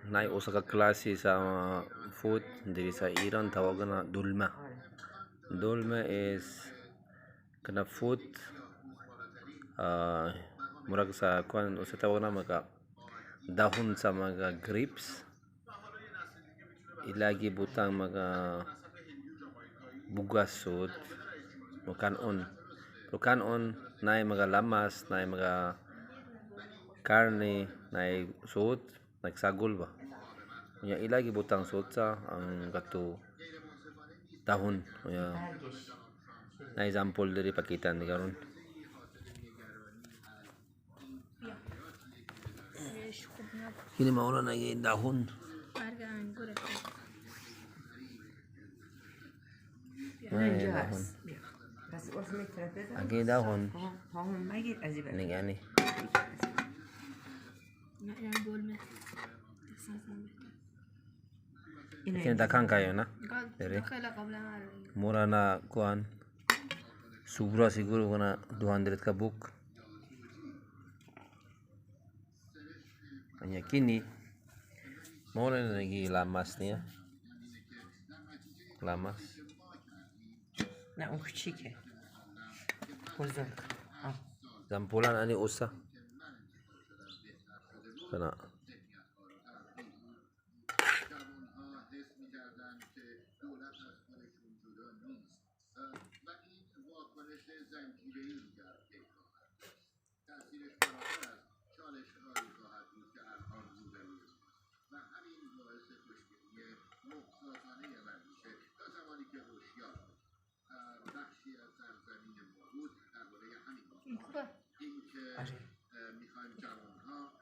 naay usa ka klase sa food diri sa Iran tawagan na dulma. Dulma is kana food murag sa kuan usa tawag na mga dahon sa mga grapes ilagi butang mga bugas sud kanon pero kanon naay mga lamas naay mga karne naay suot nagsagol ba nya ilagi butang suot sa ang kato dahon nya na example diri pakita ni karon kini mauna na yung dahon dahon lagi dahon ini ani kinadakan kayo na diri mura na kuan sobra siguro kana 200 ka book anya kini mau na lagi lamas niya lamas na ukchike bozorg zampulan ani usa kana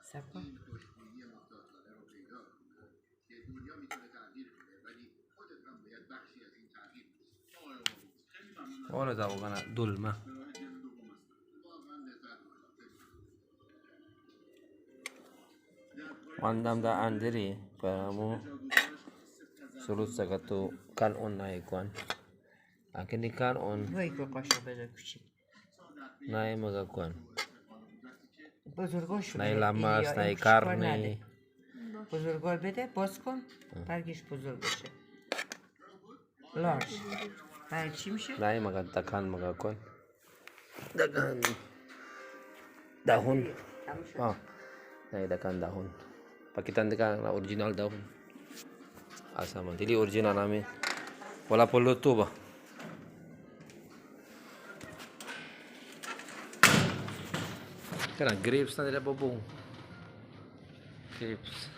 Sapa? wala daw kana dulma Wandam daan diri para mo sulod sa kato kanon na ikuan akin ni kanon Vay kokosha bela küçük. na mga kuan Bozorgol şu. na lamas na karne Bozorgol bede boskon. Pergiş bozorgoşe. Large. Ben çimşi. na mga takan mga kuan dagan dahon na dakan dahon pakitan ka na original dahon asa man dili original namin wala po luto ba kana grapes na nila bubong grapes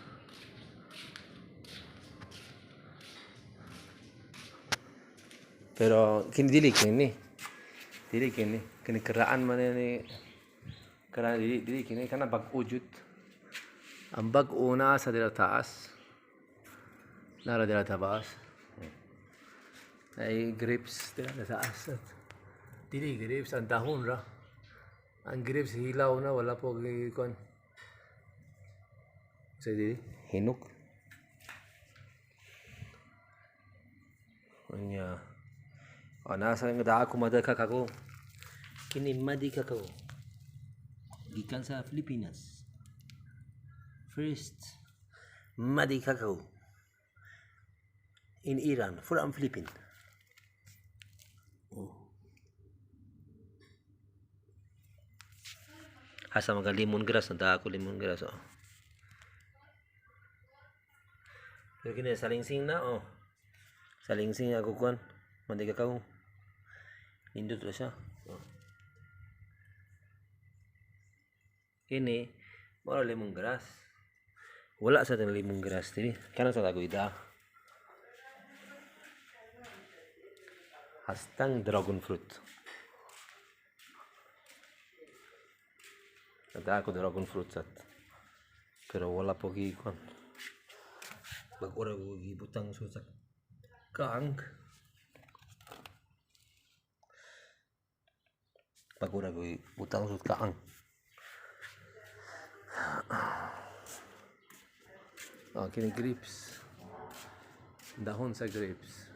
pero kini dili kini keraan mana ni keraan dili kini kana bag-ujut ang bag-o na sa dila taas nara dila taas ay grapes dila sa taas dili grapes ang dahon ra ang grapes hilaw na wala po gikon sa dili hinuk anya nasa nga ako madaka kako kini madi kakao gikan sa Pilipinas first madi kakao in Iran from Philippines asa mga lemongrass nata ako lemongrass pero kini salingsing na salingsing ako kuan madi kakao indot ra siya kini mura lemongrass wala sa tang lemongrass dili kana sa tago ida hastang dragon fruit ada ako dragon fruit sat pero wala po gikon bag ora ko gibutang susak kaang bag ora ko butang sud kaang kini grapes dahon sa grapes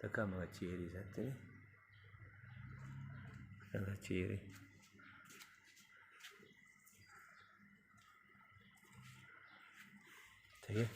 taka mga cherry sa atin mga cherry Sige.